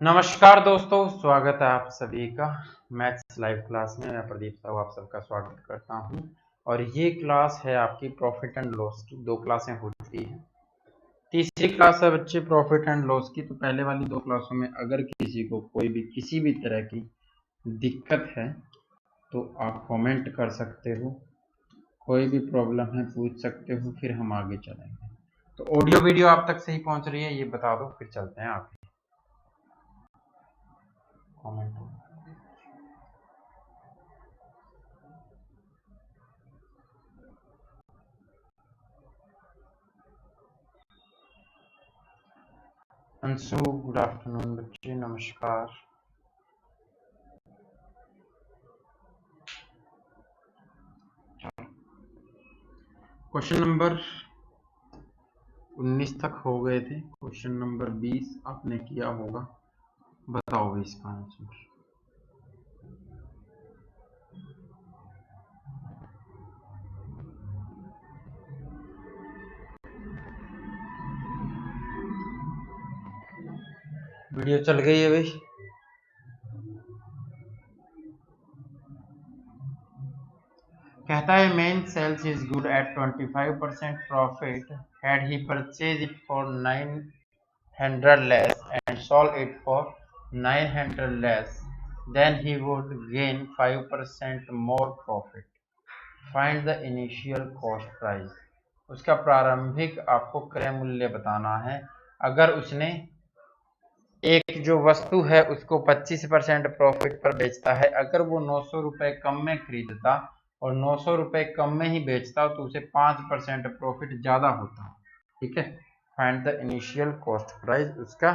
नमस्कार दोस्तों, स्वागत है आप सभी का मैथ्स लाइव क्लास में। मैं प्रदीप साहू आप सबका स्वागत करता हूं और ये क्लास है आपकी प्रॉफिट एंड लॉस की। दो क्लासें हो चुकी हैं, तीसरी क्लास है बच्चे प्रॉफिट एंड लॉस की। तो पहले वाली दो क्लासों में अगर किसी को कोई भी किसी भी तरह की दिक्कत है तो आप कमेंट कर सकते हो, कोई भी प्रॉब्लम है पूछ सकते हो, फिर हम आगे चलेंगे। तो ऑडियो वीडियो आप तक सही पहुंच रही है ये बता दो, फिर चलते हैं आगे। कमेंट अंशु, गुड आफ्टरनून बच्चे, नमस्कार। क्वेश्चन नंबर 19 तक हो गए थे, क्वेश्चन नंबर 20 आपने किया होगा, बताओ इसका आंसर। वीडियो चल गई है भाई। कहता है man sells his good at 25% profit had he purchase it for 900 less and sold it for 900 less, then he would gain 5% more profit. Find the initial cost price. उसका प्रारंभिक आपको क्रय मूल्य बताना है। अगर उसने एक जो वस्तु है उसको 25% प्रॉफिट पर बेचता है, अगर वो 900 रुपए कम में खरीदता और 900 रुपए कम में ही बेचता तो उसे 5% प्रॉफिट ज्यादा होता। ठीक है, find the initial cost price, उसका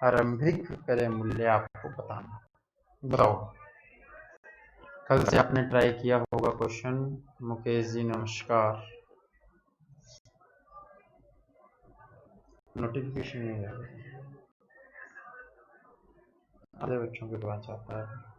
आरंभिक क्रय मूल्य आपको बताना। बताओ, कल से आपने ट्राई किया होगा क्वेश्चन। मुकेश जी नमस्कार। नोटिफिकेशन नहीं आ रहा, आधे बच्चों के पास आता है।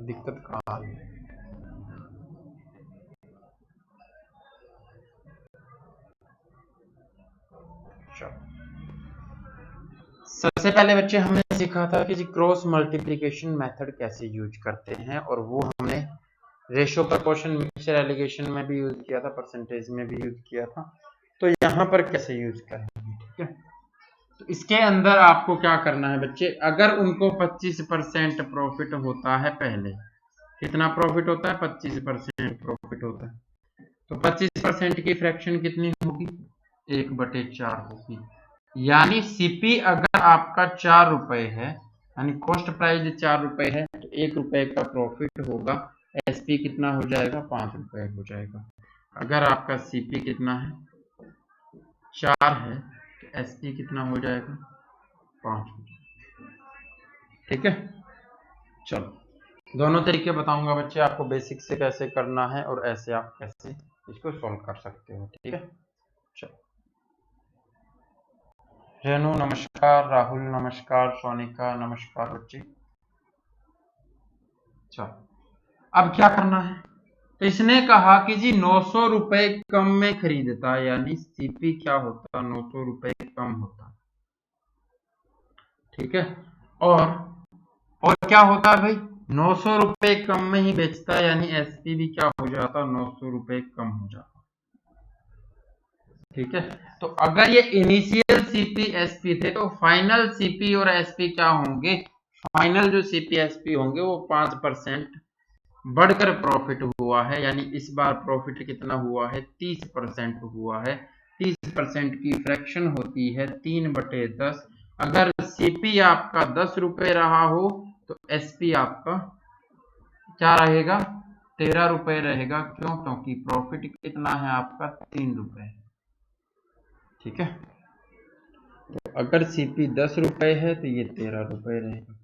दिक्कत कहाँ आ रही है? सबसे पहले बच्चे हमने सीखा था कि क्रॉस मल्टीप्लिकेशन मेथड कैसे यूज करते हैं, और वो हमने रेशो प्रपोर्शन मिक्सचर एलिगेशन में भी यूज किया था, परसेंटेज में भी यूज किया था। तो यहाँ पर कैसे यूज करेंगे, ठीक है। तो इसके अंदर आपको क्या करना है बच्चे, अगर उनको 25% प्रॉफिट होता है, पहले कितना प्रॉफिट होता है, 25% प्रॉफिट होता है, तो 25% की फ्रैक्शन कितनी होगी, 1/4 होगी। यानी सीपी अगर आपका 4 रुपए है, यानी कॉस्ट प्राइस 4 रुपए है, तो 1 रुपए का प्रॉफिट होगा, एसपी कितना हो जाएगा, 5 रुपए हो जाएगा। अगर आपका सीपी कितना है, 4 है, तो एसपी कितना हो जाएगा, 5 हो जाएगा। ठीक है, चलो दोनों तरीके बताऊंगा बच्चे आपको, बेसिक से कैसे करना है और ऐसे आप कैसे इसको सॉल्व कर सकते हो। ठीक है, चलो। रेनू नमस्कार, राहुल नमस्कार, सोनिका नमस्कार बच्चे। चलो अब क्या करना है, तो इसने कहा कि जी 900 रुपए कम में खरीदता, यानी सीपी क्या होता, 900 रुपए कम होता। ठीक है, और क्या होता है भाई, 900 रुपए कम में ही बेचता है, यानी एसपी भी क्या हो जाता, 900 रुपए कम हो जाता। ठीक है, तो अगर ये इनिशियल सीपी एसपी थे तो फाइनल सीपी और एसपी क्या होंगे, फाइनल जो सीपी एसपी होंगे वो 5% बढ़कर प्रॉफिट हुआ है, यानी इस बार प्रॉफिट कितना हुआ है, 30% हुआ है। 30% की फ्रैक्शन होती है 3/10। अगर सीपी आपका 10 रुपए रहा हो तो एसपी आपका क्या रहेगा, 13 रुपए रहेगा। क्यों, क्योंकि प्रॉफिट कितना है आपका, 3 रुपए। ठीक है, तो अगर सीपी 10 रुपए है तो ये 13 रुपए रहेगा।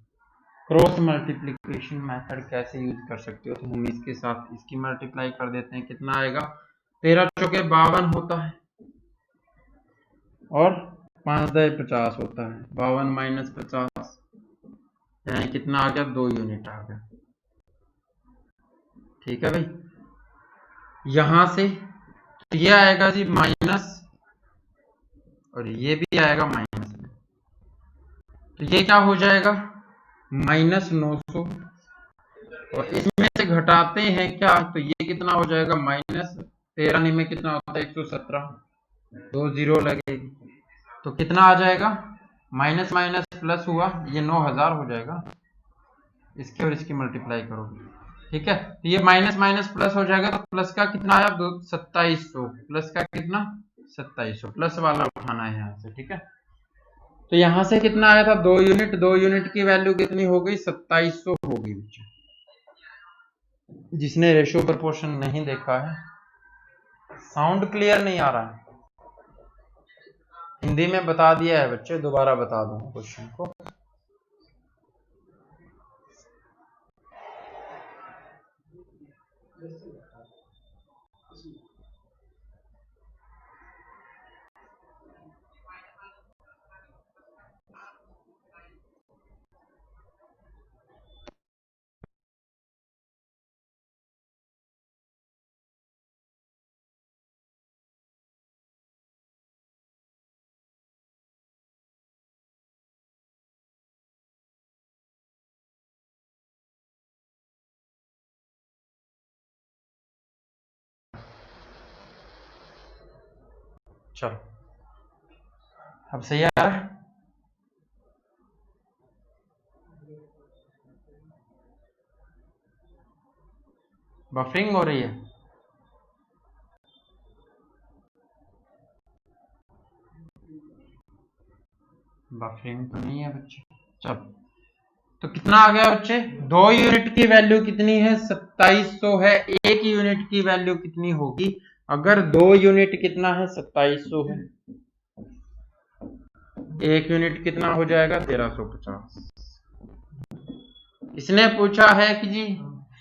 क्रॉस मल्टीप्लिकेशन मेथड कैसे यूज कर सकते हो, तो हम इसके साथ इसकी मल्टीप्लाई कर देते हैं, कितना आएगा, 13 चौके 52 होता है और 5 10 50 होता है, 52 - 50 यानी कितना आ गया, 2 यूनिट आ गया। ठीक है भाई, यहां से तो ये आएगा जी माइनस और ये भी आएगा माइनस में, तो ये क्या हो जाएगा -900 और इसमें से घटाते हैं क्या, तो ये कितना हो जाएगा -13 में कितना होता है 117, 2 जीरो लगेगी, तो कितना आ जाएगा माइनस माइनस प्लस हुआ, ये 9000 हो जाएगा, इसके और इसकी मल्टीप्लाई करोगे। ठीक है, तो ये माइनस माइनस प्लस हो जाएगा, तो प्लस का कितना आया 2700, प्लस का कितना 2700, प्लस वाला उठाना है यहाँ से। ठीक है, तो यहां से कितना आया था 2 यूनिट, 2 यूनिट की वैल्यू कितनी हो गई 2700 हो गई। जिसने रेशियो प्रोपोर्शन नहीं देखा है, साउंड क्लियर नहीं आ रहा है, हिंदी में बता दिया है बच्चे, दोबारा बता दूं क्वेश्चन को। चलो अब सही आ रहा है, बफरिंग हो रही है, बफरिंग तो नहीं है बच्चे। चलो तो कितना आ गया बच्चे, 2 यूनिट की वैल्यू कितनी है 2700 है, 1 यूनिट की वैल्यू कितनी होगी, अगर 2 यूनिट कितना है 2700 है, 1 यूनिट कितना हो जाएगा 1350। इसने पूछा है कि जी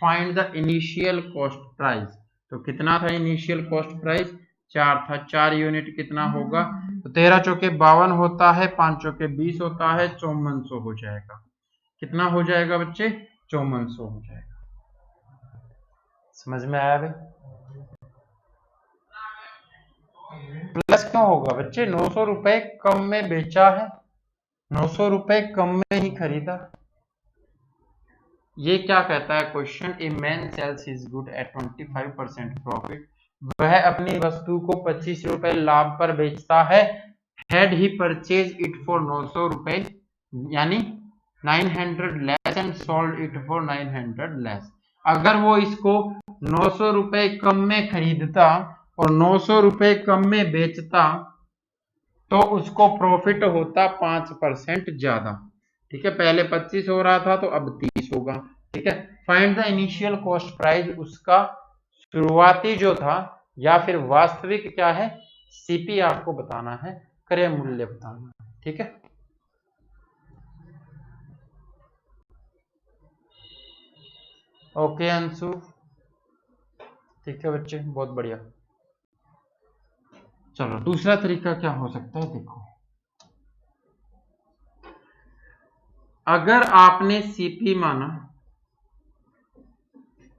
find the initial cost price, तो कितना था इनिशियल कॉस्ट प्राइस 4 था, 4 यूनिट कितना होगा, तो 13 चौके 52 होता है, 5 चौके 20 होता है, 5400 हो जाएगा। कितना हो जाएगा बच्चे 5400 हो जाएगा। समझ में आया भाई, प्लस क्यों होगा बच्चे, 900 रुपए कम में बेचा है, 900 रुपए कम में ही खरीदा। ये क्या कहता है question, A man sales his good at 25% profit, वह अपनी वस्तु को 25 रुपए लाभ पर बेचता है, had he purchase it for 900 रुपए यानी 900 less and sold it for 900 less, अगर वो इसको 900 रुपए कम में खरीदता और 900 रुपए कम में बेचता तो उसको प्रॉफिट होता 5% ज्यादा। ठीक है, पहले 25 हो रहा था तो अब 30 होगा। ठीक है, find the initial cost price, उसका शुरुआती जो था या फिर वास्तविक क्या है सीपी आपको बताना है, क्रय मूल्य बताना है। ठीक है, ओके अंशु, ठीक है बच्चे, बहुत बढ़िया। चलो दूसरा तरीका क्या हो सकता है, देखो अगर आपने सीपी माना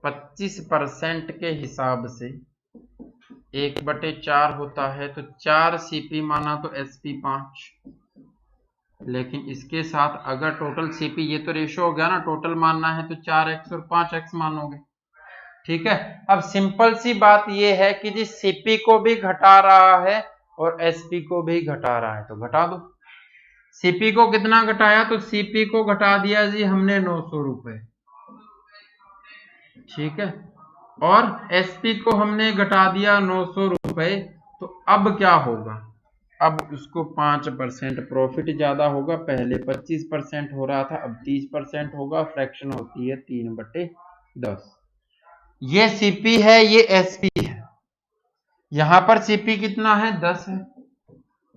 25% के हिसाब से 1/4 होता है, तो 4 सीपी माना तो एसपी 5, लेकिन इसके साथ अगर टोटल सीपी, ये तो रेशो हो गया ना, टोटल मानना है तो 4x और 5x मानोगे। ठीक है, अब सिंपल सी बात ये है कि जी सीपी को भी घटा रहा है और एसपी को भी घटा रहा है, तो घटा दो। सीपी को कितना घटाया, तो सीपी को घटा दिया जी हमने 900 रुपए, ठीक है, और एसपी को हमने घटा दिया 900 रुपए, तो अब क्या होगा, अब उसको 5% प्रॉफिट ज्यादा होगा, पहले 25% हो रहा था अब 30% होगा, फ्रैक्शन होती है 3/10। ये सीपी है, ये एसपी है, यहां पर सीपी कितना है 10 है,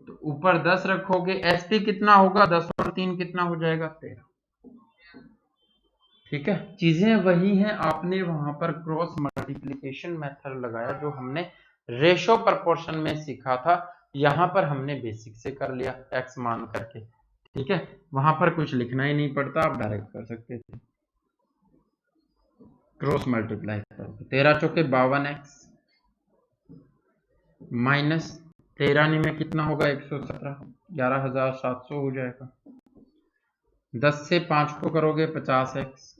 तो ऊपर 10 रखोगे, एसपी कितना होगा 10 और 3 कितना हो जाएगा 13। ठीक है, चीजें वही हैं, आपने वहां पर क्रॉस मल्टीप्लिकेशन मेथड लगाया जो हमने रेशो प्रोपोर्शन में सीखा था, यहां पर हमने बेसिक से कर लिया एक्स मान करके। ठीक है, वहां पर कुछ लिखना ही नहीं पड़ता, आप डायरेक्ट कर सकते थे, क्रॉस मल्टीप्लाई करोगे। 13 चौके 52x माइनस 13 में कितना होगा 117, 11,700 हो जाएगा। 10 से 5 को करोगे 50x,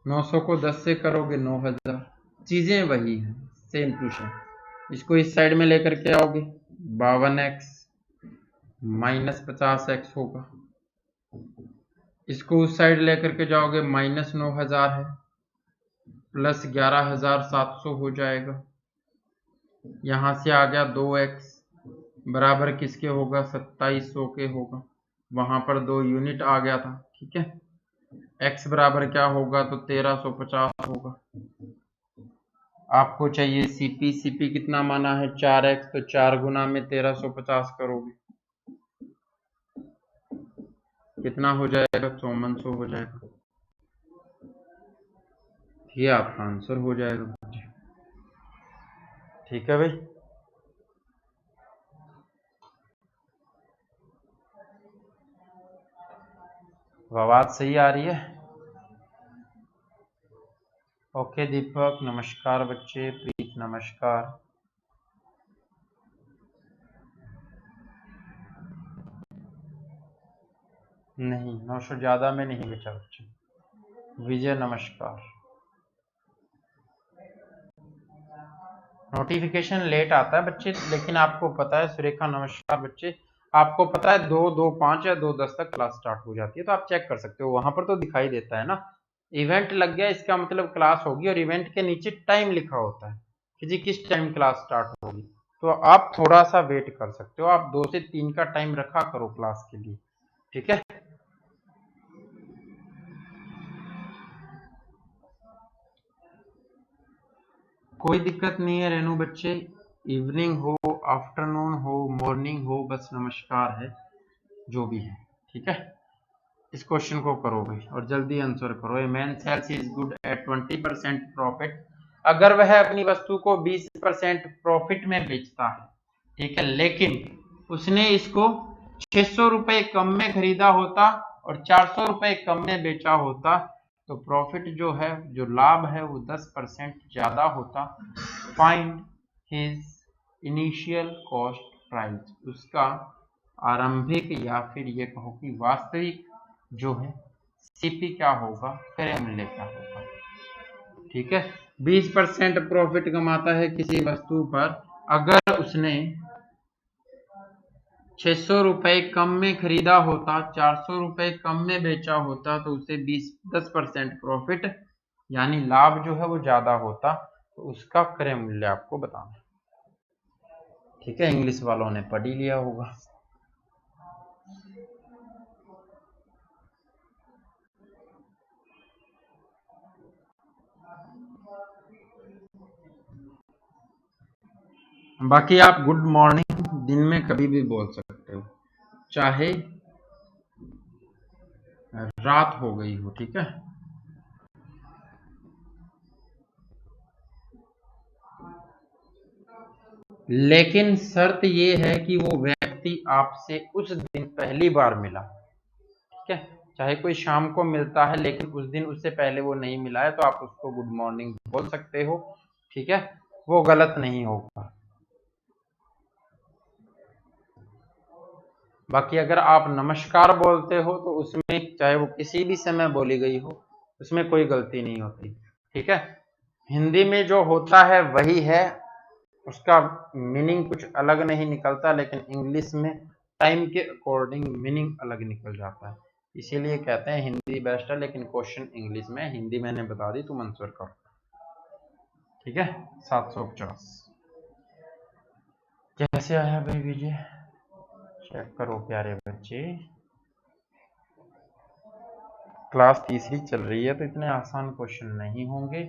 900 को 10 से करोगे 9,000। चीजें वही हैं, सेम टू सेम। इसको इस साइड में लेकर के आओगे 52x माइनस 50x होगा, इसको उस साइड लेकर के जाओगे माइनस 9,000 है प्लस 11,700 हो जाएगा। यहां से आ गया 2x बराबर किसके होगा 2700 के होगा, वहां पर 2 यूनिट आ गया था। ठीक है, x बराबर क्या होगा तो 1350 होगा। आपको चाहिए सीपी, सीपी कितना माना है 4x, तो 4 गुना में 1350 करोगे कितना हो जाएगा 5400 हो जाएगा। ये आपका आंसर हो जाएगा। ठीक है भाई, आवाज सही आ रही है? ओके दीपक नमस्कार, बच्चे प्रीत नमस्कार। नहीं 900 ज्यादा में नहीं बेटा बच्चे। विजय नमस्कार। नोटिफिकेशन लेट आता है बच्चे, लेकिन आपको पता है, सुरेखा नमस्कार बच्चे, आपको पता है 2:05 या 2:10 तक क्लास स्टार्ट हो जाती है, तो आप चेक कर सकते हो, वहां पर तो दिखाई देता है ना इवेंट लग गया, इसका मतलब क्लास होगी, और इवेंट के नीचे टाइम लिखा होता है कि जी किस टाइम क्लास स्टार्ट होगी, तो आप थोड़ा सा वेट कर सकते हो, आप 2 से 3 का टाइम रखा करो क्लास के लिए। ठीक है, कोई दिक्कत नहीं है रेनू बच्चे, इवनिंग हो आफ्टरनून हो मॉर्निंग हो, बस नमस्कार है जो भी है। ठीक है, इस क्वेश्चन को करो भाई और जल्दी आंसर करो। A man sells his good at 20% profit, अगर वह अपनी वस्तु को 20% प्रॉफिट में बेचता है, ठीक है, लेकिन उसने इसको 600 रुपए कम में खरीदा होता और 400 रुपए कम में बेचा होता, तो प्रॉफिट जो है, जो लाभ है, वो 10% ज्यादा होता। Find his initial cost price, उसका आरंभिक या फिर ये कहो कि वास्तविक जो है सीपी क्या होगा, क्रय मूल्य क्या होगा। ठीक है, 20% प्रॉफिट कमाता है किसी वस्तु पर, अगर उसने 600 रुपए कम में खरीदा होता, 400 रुपए कम में बेचा होता, तो उसे 10% प्रॉफिट यानी लाभ जो है वो ज्यादा होता, तो उसका क्रय मूल्य आपको बताना। ठीक है, इंग्लिश वालों ने पढ़ ही लिया होगा। बाकी आप गुड मॉर्निंग दिन में कभी भी बोल सकते हो, चाहे रात हो गई हो। ठीक है, लेकिन शर्त ये है कि वो व्यक्ति आपसे उस दिन पहली बार मिला। ठीक है, चाहे कोई शाम को मिलता है लेकिन उस दिन उससे पहले वो नहीं मिला है, तो आप उसको गुड मॉर्निंग बोल सकते हो। ठीक है, वो गलत नहीं होगा। बाकी अगर आप नमस्कार बोलते हो तो उसमें चाहे वो किसी भी समय बोली गई हो, उसमें कोई गलती नहीं होती। ठीक है, हिंदी में जो होता है वही है, उसका मीनिंग कुछ अलग नहीं निकलता, लेकिन इंग्लिश में टाइम के अकॉर्डिंग मीनिंग अलग निकल जाता है, इसीलिए कहते हैं हिंदी बेस्ट है, लेकिन क्वेश्चन इंग्लिश में, हिंदी मैंने बता दी, तुम आंसर करो। ठीक है, 750 कैसे आया भाई विजय, चेक करो प्यारे बच्चे, क्लास तीसरी चल रही है तो इतने आसान क्वेश्चन नहीं होंगे।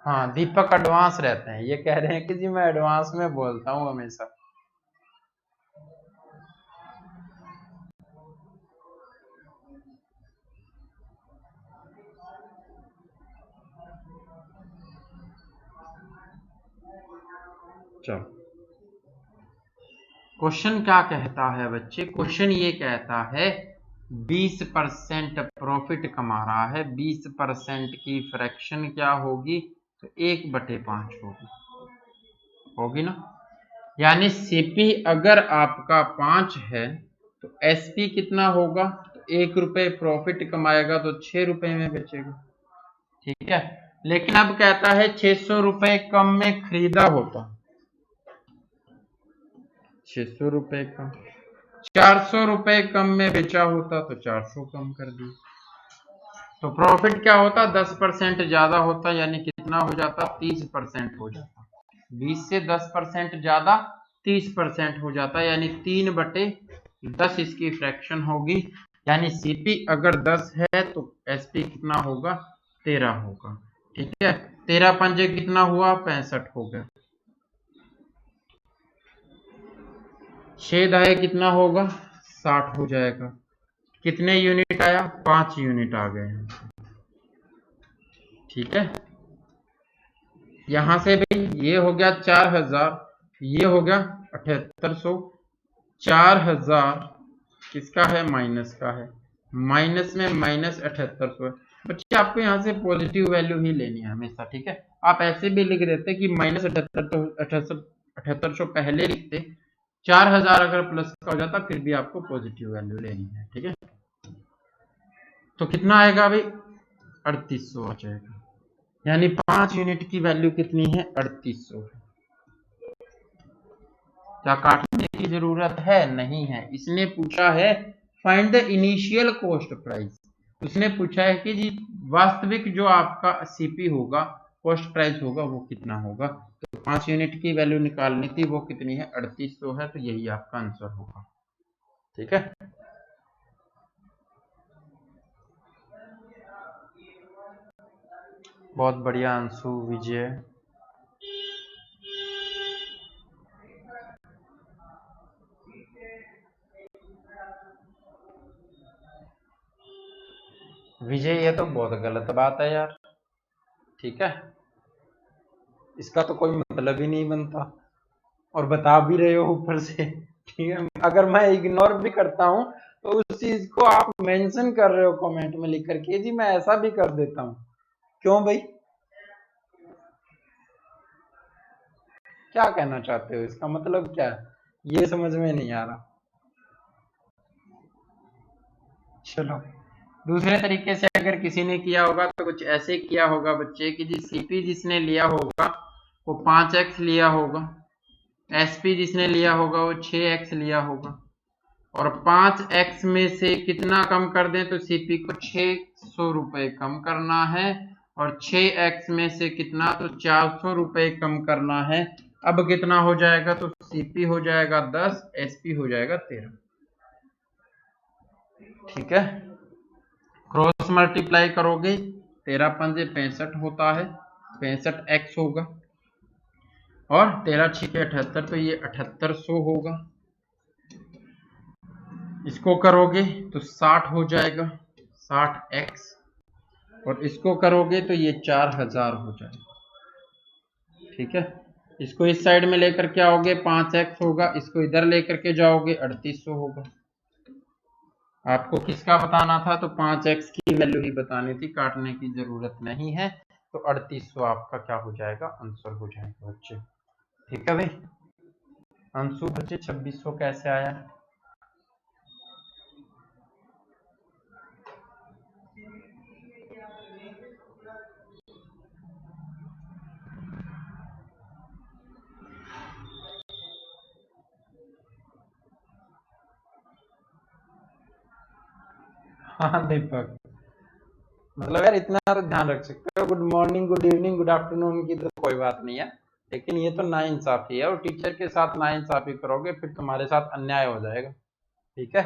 हाँ दीपक एडवांस रहते हैं, ये कह रहे हैं कि जी मैं एडवांस में बोलता हूँ हमेशा। चलो क्वेश्चन क्या कहता है बच्चे, क्वेश्चन ये कहता है 20% प्रॉफिट कमा रहा है, 20% की फ्रैक्शन क्या होगी, तो 1/5 होगी ना। यानी सीपी अगर आपका 5 है तो एसपी कितना होगा, तो 1 रुपये प्रॉफिट कमाएगा तो 6 रुपए में बेचेगा, ठीक है। लेकिन अब कहता है 600 रुपए कम में खरीदा होता, 600 रुपए कम, 400 रुपए कम में बेचा होता तो 400 कम कर दी, तो प्रॉफिट क्या होता, 10% ज्यादा होता, यानी कितना हो जाता, 30% हो जाता। 20 से 10% ज्यादा 30% हो जाता, यानी 3/10 इसकी फ्रैक्शन होगी। यानी सीपी अगर 10 है तो एसपी कितना होगा, 13 होगा, ठीक है। 13 पंजे कितना हुआ, 65 हो गया। 6 दाए कितना होगा, 60 हो जाएगा। कितने यूनिट आया, 5 यूनिट आ गए हैं, ठीक है। यहां से भी ये हो गया 4000, ये हो गया 7800, 4000 किसका है, माइनस का है, माइनस में माइनस 7800 है। बच्चे आपको यहाँ से पॉजिटिव वैल्यू ही लेनी है हमेशा, ठीक है। आप ऐसे भी लिख देते कि माइनस 7800 पहले लिखते, 4000 अगर प्लस का हो जाता फिर भी आपको पॉजिटिव वैल्यू लेनी है, ठीक है। तो कितना आएगा भाई, 3800 आ जाएगा। यानी 5 यूनिट की वैल्यू कितनी है, 3800 है। क्या काटने की जरूरत है, नहीं है। इसने पूछा है find the initial cost price, उसने पूछा है कि जी वास्तविक जो आपका सीपी होगा, कॉस्ट प्राइस होगा वो कितना होगा। तो 5 यूनिट की वैल्यू निकालनी थी, वो कितनी है, 3800 है, तो यही आपका आंसर होगा, ठीक है। बहुत बढ़िया अंशु, विजय। विजय ये तो बहुत गलत बात है यार, ठीक है। इसका तो कोई मतलब ही नहीं बनता, और बता भी रहे हो ऊपर से, ठीक है। अगर मैं इग्नोर भी करता हूं तो उस चीज को आप मेंशन कर रहे हो कमेंट में लिख करके, जी मैं ऐसा भी कर देता हूं, क्यों भाई, क्या कहना चाहते हो, इसका मतलब क्या है, ये समझ में नहीं आ रहा। चलो दूसरे तरीके से अगर किसी ने किया होगा तो कुछ ऐसे किया होगा बच्चे कि जी सीपी जिसने लिया होगा वो 5x लिया होगा, एसपी जिसने लिया होगा वो 6x लिया होगा, और 5x में से कितना कम कर दें, तो सीपी को 600 रुपए कम करना है, और 6x में से कितना, तो 400 रुपए कम करना है। अब कितना हो जाएगा, तो सीपी हो जाएगा 10, एसपी हो जाएगा 13, ठीक है। क्रॉस मल्टीप्लाई करोगे, 13 पंजे 65 होता है, 65x होगा, और 13 छिके 78, तो ये 7800 होगा। इसको करोगे तो 60 हो जाएगा, 60x, और इसको करोगे तो ये 4000 हो जाएगा, ठीक है। इसको इस साइड में लेकर के आओगे 5x होगा, इसको इधर लेकर के जाओगे 3800 होगा। आपको किसका बताना था, तो 5x की वैल्यू ही बतानी थी, काटने की जरूरत नहीं है। तो 3800 आपका क्या हो जाएगा, आंसर हो जाएगा बच्चे, ठीक है भाई। अंशु बच्चे 2600 कैसे आया, हाँ दीपक, मतलब यार इतना तो ध्यान रख सकते हो, good morning good evening good afternoon की तो कोई बात नहीं है, लेकिन ये तो नाइंसाफी है, और टीचर के साथ नाइंसाफी करोगे फिर तुम्हारे साथ अन्याय हो जाएगा, ठीक है।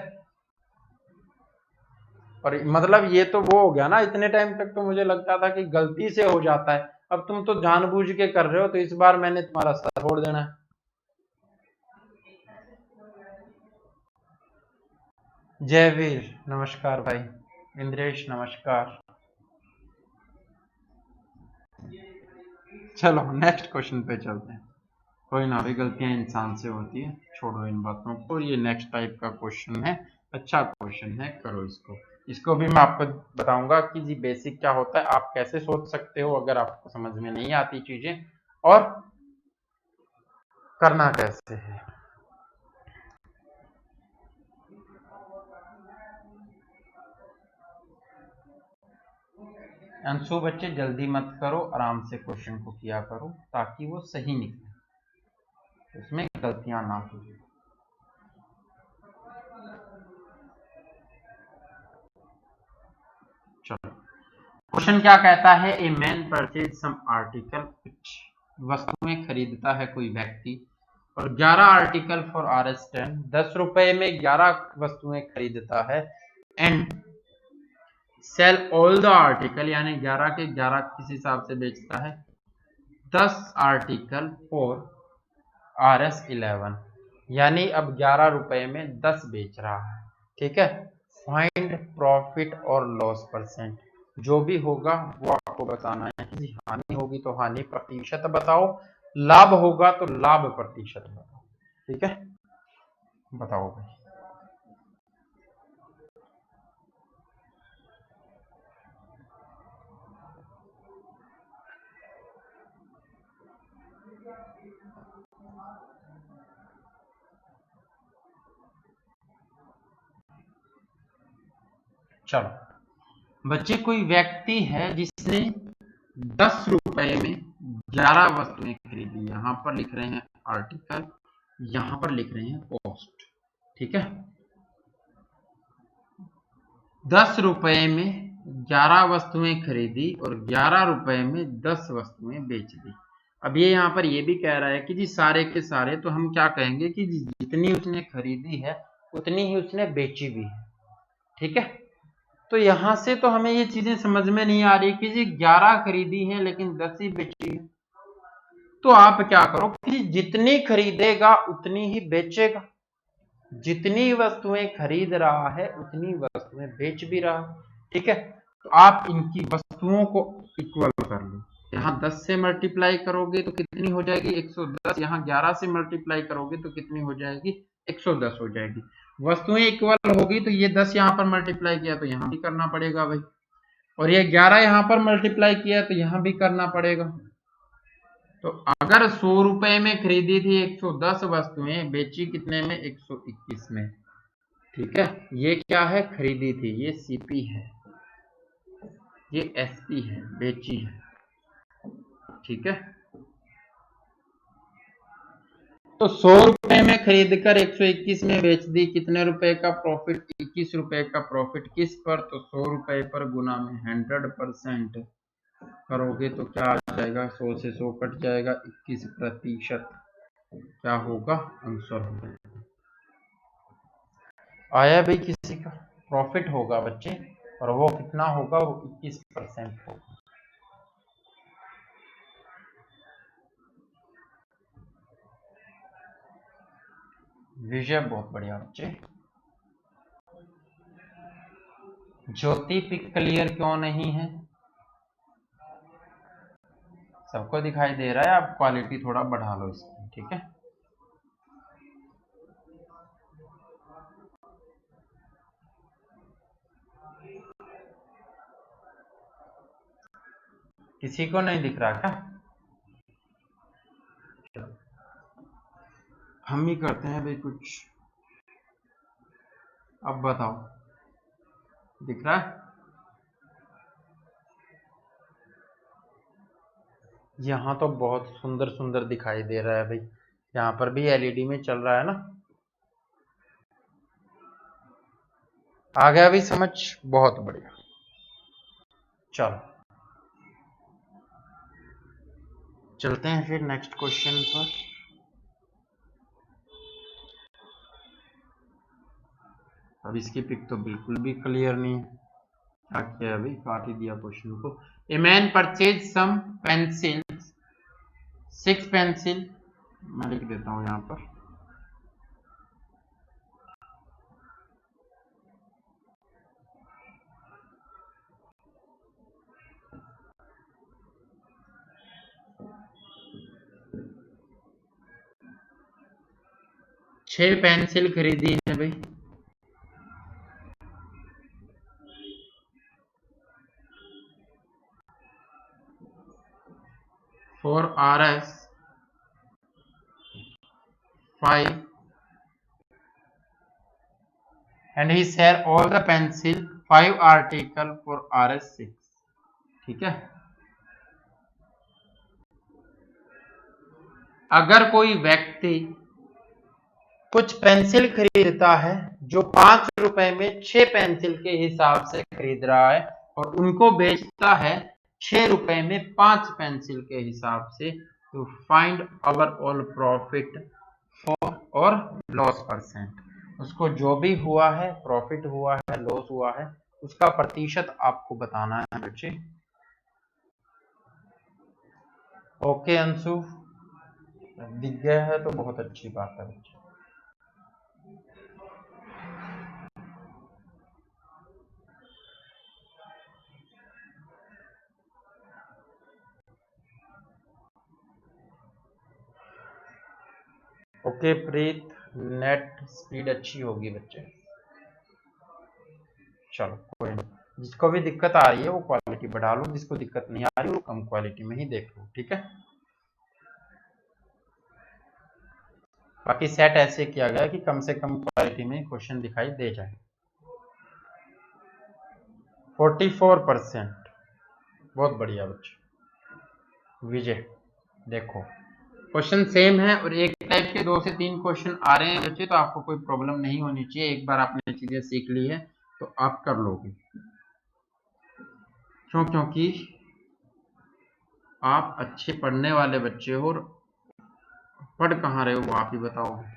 और मतलब ये तो वो हो गया ना, इतने टाइम तक तो मुझे लगता था कि गलती से हो जाता है, अब तुम तो जानबूझ के कर रहे हो, तो इस बार मैंने तुम्हारा सर फोड़ देना है। जयवीर नमस्कार भाई, इंद्रेश नमस्कार। चलो नेक्स्ट क्वेश्चन पे चलते हैं। कोई ना भी, गलतियां इंसान से होती है, छोड़ो इन बातों को। ये नेक्स्ट टाइप का क्वेश्चन है, अच्छा क्वेश्चन है, करो इसको। इसको भी मैं आपको बताऊंगा कि जी बेसिक क्या होता है, आप कैसे सोच सकते हो अगर आपको समझ में नहीं आती चीजें, और करना कैसे है। अंशु बच्चे जल्दी मत करो, आराम से क्वेश्चन को किया करो ताकि वो सही निकले, उसमें गलतियां ना हो। चलो, क्वेश्चन क्या कहता है, a man purchase some article, कुछ वस्तुएं खरीदता है कोई व्यक्ति, और 11 आर्टिकल फॉर RS10, 10 रुपए में 11 वस्तुएं खरीदता है, and sell all the article, यानी 11 के 11 किस हिसाब से बेचता है, 10 आर्टिकल फॉर RS11, यानी अब 11 रुपए में 10 बेच रहा है, ठीक है। फाइंड प्रॉफिट और लॉस परसेंट, जो भी होगा वो आपको बताना है। कि हानि होगी तो हानि प्रतिशत बताओ, लाभ होगा तो लाभ प्रतिशत बताओ, ठीक है। बताओ भाई। चलो बच्चे, कोई व्यक्ति है जिसने 10 रुपए में 11 वस्तुएं खरीदी, यहां पर लिख रहे हैं आर्टिकल, यहां पर लिख रहे हैं कॉस्ट, ठीक है। 10 रुपए में 11 वस्तुएं खरीदी और 11 रुपए में 10 वस्तुएं बेच दी। अब ये यहाँ पर ये भी कह रहा है कि जी सारे के सारे, तो हम क्या कहेंगे कि जितनी उसने खरीदी है उतनी ही उसने बेची भी है, ठीक है। तो यहां से तो हमें ये चीजें समझ में नहीं आ रही कि जी 11 खरीदी है लेकिन 10 ही बेची है। तो आप क्या करो कि जितनी खरीदेगा उतनी ही बेचेगा, जितनी वस्तुएं खरीद रहा है उतनी वस्तुएं बेच भी रहा है, ठीक है। तो आप इनकी वस्तुओं को इक्वल कर लो, यहाँ 10 से मल्टीप्लाई करोगे तो कितनी हो जाएगी 110, यहाँ 11 से मल्टीप्लाई करोगे तो कितनी हो जाएगी 110 हो जाएगी। वस्तुएं इक्वल होगी तो ये 10 यहाँ पर मल्टीप्लाई किया तो यहाँ भी करना पड़ेगा भाई, और ये 11 यहाँ पर मल्टीप्लाई किया तो यहाँ भी करना पड़ेगा। तो अगर 100 रुपए में खरीदी थी 110 वस्तुएं, बेची कितने में 121 में, ठीक है। ये क्या है, खरीदी थी, ये CP है, ये SP है, बेची है, ठीक है। तो 100 रुपए में खरीद कर 121 में बेच दी, कितने रुपए का प्रॉफिट, 21 रुपए का प्रॉफिट, किस पर, तो 100 रुपए पर गुना में 100% करोगे तो क्या आ जाएगा, 100 से 100 कट जाएगा, 21% क्या होगा, आंसर होगा। आया भाई किसी का, प्रॉफिट होगा बच्चे, और वो कितना होगा, वो 21% होगा। विजय बहुत बढ़िया बच्चे। ज्योति पिक क्लियर क्यों नहीं है, सबको दिखाई दे रहा है, आप क्वालिटी थोड़ा बढ़ा लो इसकी, ठीक है। किसी को नहीं दिख रहा क्या, हम ही करते हैं भाई कुछ। अब बताओ, दिख रहा है, यहाँ तो बहुत सुंदर सुंदर दिखाई दे रहा है भाई, यहाँ पर भी LED में चल रहा है ना, आ गया भी समझ, बहुत बढ़िया। चलो चलते हैं फिर नेक्स्ट क्वेश्चन पर। अब इसकी पिक तो बिल्कुल भी क्लियर नहीं है, क्या किया अभी, काट ही दिया क्वेश्चन को। A man purchase some pencil, 6 pencil, मैं लिख देता हूं यहाँ पर, 6 पेंसिल खरीदी है भाई, for RS 5 and he share all the pencil 5 article for RS 6। ठीक है, अगर कोई व्यक्ति कुछ पेंसिल खरीदता है जो 5 रुपए में 6 पेंसिल के हिसाब से खरीद रहा है और उनको बेचता है 6 रुपए में 5 पेंसिल के हिसाब से, तो फाइंड ओवरऑल प्रॉफिट फॉर और लॉस परसेंट। उसको जो भी हुआ है, प्रॉफिट हुआ है, लॉस हुआ है, उसका प्रतिशत आपको बताना है बच्चे। ओके अंशु, दिख गया है तो बहुत अच्छी बात है बच्चे। ओके प्रीत, नेट स्पीड अच्छी होगी बच्चे। चलो कोई नहीं, जिसको भी दिक्कत आ रही है वो क्वालिटी बढ़ा लो, जिसको दिक्कत नहीं आ रही वो कम क्वालिटी में ही देख लो, ठीक है। बाकी सेट ऐसे किया गया कि कम से कम क्वालिटी में क्वेश्चन दिखाई दे जाए। 44%, बहुत बढ़िया बच्चे। विजय देखो, क्वेश्चन सेम है और एक टाइप के 2 से 3 क्वेश्चन आ रहे हैं बच्चे, तो आपको कोई प्रॉब्लम नहीं होनी चाहिए। एक बार आपने चीजें सीख ली है तो आप कर लोगे, क्योंकि आप अच्छे पढ़ने वाले बच्चे हो और पढ़ कहाँ रहे हो वो आप ही बताओगे,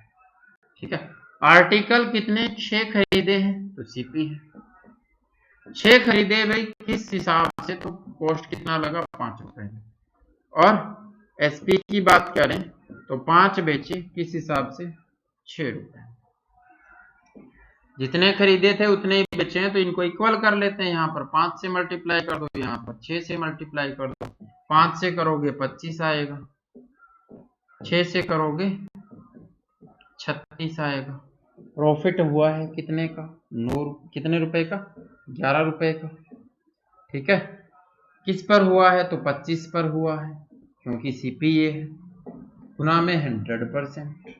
ठीक है। आर्टिकल कितने 6 खरीदे हैं तो सीपी है 6 खरीदे भाई, किस हिसाब से, तो कॉस्ट कितना लगा 5 रुपए में। और एसपी की बात करें तो 5 बेचे किस हिसाब से 6 रुपए। जितने खरीदे थे उतने ही बेचे हैं, तो इनको इक्वल कर लेते हैं। यहाँ पर 5 से मल्टीप्लाई कर दो, यहाँ पर 6 से मल्टीप्लाई कर दो। 5 से करोगे 25 आएगा, 6 से करोगे 36 आएगा। प्रॉफिट हुआ है कितने का, 9 कितने रुपए का, 11 रुपए का, ठीक है। किस पर हुआ है तो 25 पर हुआ है, क्योंकि सीपी ये है, गुना में 100%,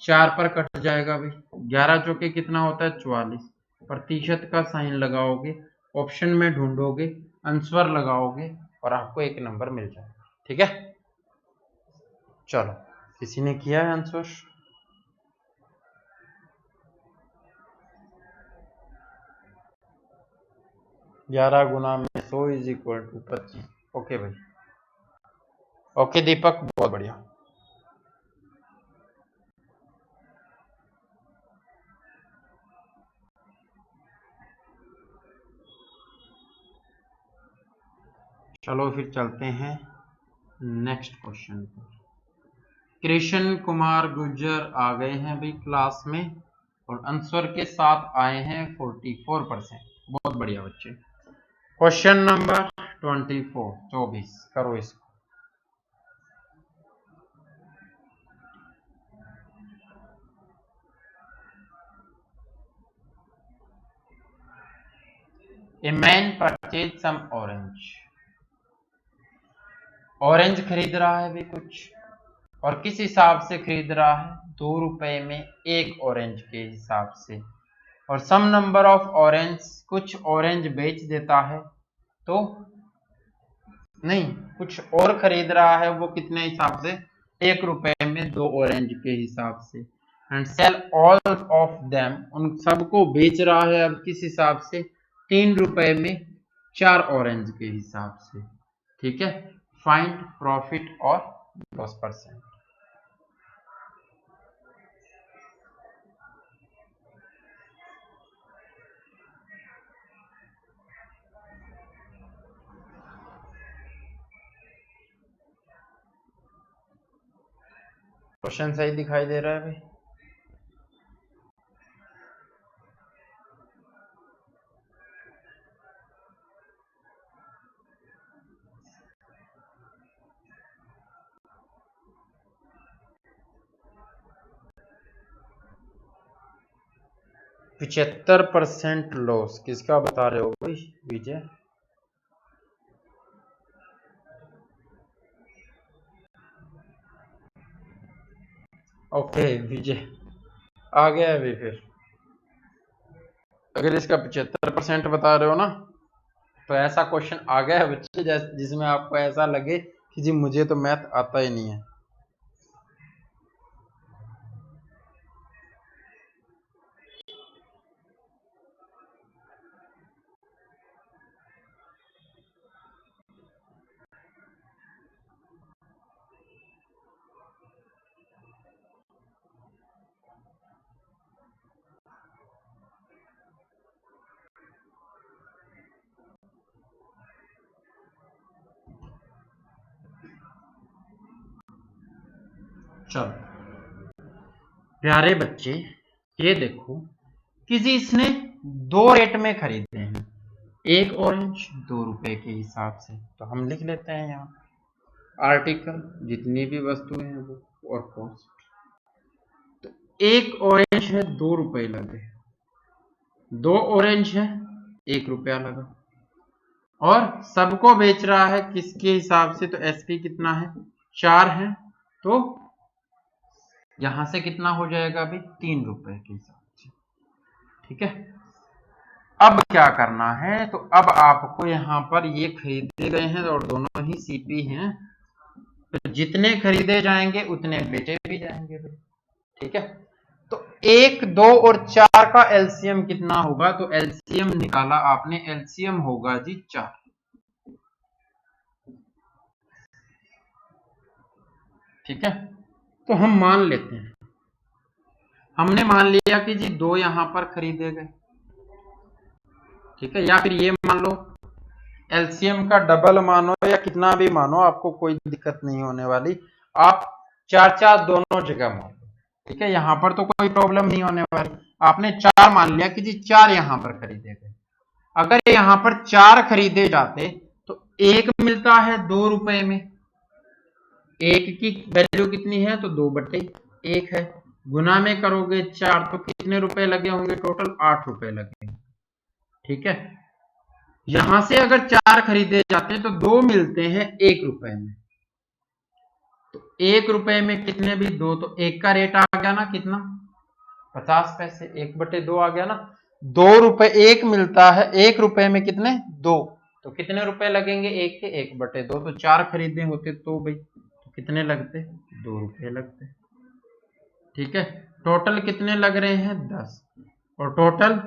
4 पर कट जाएगा भाई। 11 चौके कितना होता है 44, प्रतिशत का साइन लगाओगे, ऑप्शन में ढूंढोगे, आंसर लगाओगे और आपको एक नंबर मिल जाएगा, ठीक है। चलो, किसी ने किया है आंसर? 11 गुना में 100 इज इक्वल टू 25। ओके भाई, ओके दीपक, बहुत बढ़िया। चलो फिर चलते हैं नेक्स्ट क्वेश्चन पर। कृष्ण कुमार गुर्जर आ गए हैं भाई क्लास में और आंसर के साथ आए हैं 44%। बहुत बढ़िया बच्चे। क्वेश्चन नंबर 24 करो इसको। A man purchase some orange. Orange खरीद रहा है भी कुछ, और किस हिसाब से खरीद रहा है, 2 रुपए में 1 ऑरेंज के हिसाब से। और सम नंबर ऑफ ऑरेंज, कुछ ऑरेंज बेच देता है, तो नहीं, कुछ और खरीद रहा है वो कितने हिसाब से, 1 रुपए में 2 ऑरेंज के हिसाब से। And sell all of them, उन सबको बेच रहा है अब किस हिसाब से, 3 रुपए में 4 ऑरेंज के हिसाब से, ठीक है। फाइंड प्रॉफिट और लॉस परसेंट। क्वेश्चन सही दिखाई दे रहा है भाई? 75% लॉस किसका बता रहे हो भाई विजय? ओके विजय आ गया अभी। फिर अगर इसका 75% बता रहे हो ना, तो ऐसा क्वेश्चन आ गया है बच्चे जिसमें आपको ऐसा लगे कि जी मुझे तो मैथ आता ही नहीं है। चलो प्यारे बच्चे, ये देखो कि जी इसने 2 रेट में खरीदे हैं, एक ऑरेंज 2 रुपए के हिसाब से। तो हम लिख लेते हैं यहाँ आर्टिकल जितनी भी वस्तुएं हैं वो और कॉस्ट। तो एक ऑरेंज है 2 रुपए लगे, 2 ऑरेंज है 1 रुपया लगा, और सबको बेच रहा है किसके हिसाब से? तो एसपी कितना है? 4 है, तो यहां से कितना हो जाएगा अभी? 3 रुपए के हिसाब से। ठीक है, अब क्या करना है? तो अब आपको यहां पर ये खरीदे गए हैं और दोनों ही सीपी हैं, तो जितने खरीदे जाएंगे उतने बेचे भी जाएंगे भाई। ठीक है, तो 1, 2 और 4 का एलसीएम कितना होगा? तो एलसीएम निकाला आपने, एलसीएम होगा जी 4। ठीक है, तो हम मान लेते हैं, हमने मान लिया कि जी 2 यहां पर खरीदे गए। ठीक है, या फिर ये मान लो एलसीएम का डबल मानो या कितना भी मानो, आपको कोई दिक्कत नहीं होने वाली। आप 4 दोनों जगह मान लो। ठीक है, यहां पर तो कोई प्रॉब्लम नहीं होने वाली। आपने 4 मान लिया कि जी 4 यहां पर खरीदे गए। अगर यहां पर 4 खरीदे जाते तो एक मिलता है 2 रुपए में, एक की वैल्यू कितनी है? तो 2/1 है। गुना में करोगे 4 तो कितने रुपए लगे होंगे? टोटल 8 रुपए लगे। ठीक है, यहां से अगर 4 खरीदे जाते हैं तो 2 मिलते हैं 1 रुपए में। तो 1 रुपए में कितने भी 2, तो 1 का रेट आ गया ना कितना? 50 पैसे। 1/2 आ गया ना। 2 रुपए 1 मिलता है, 1 रुपए में कितने? 2। तो कितने रुपए लगेंगे? 1 के 1/2। तो 4 खरीदे होते तो भाई तो कितने लगते? 2 रुपए लगते। ठीक है, टोटल कितने लग रहे हैं? 10। और टोटल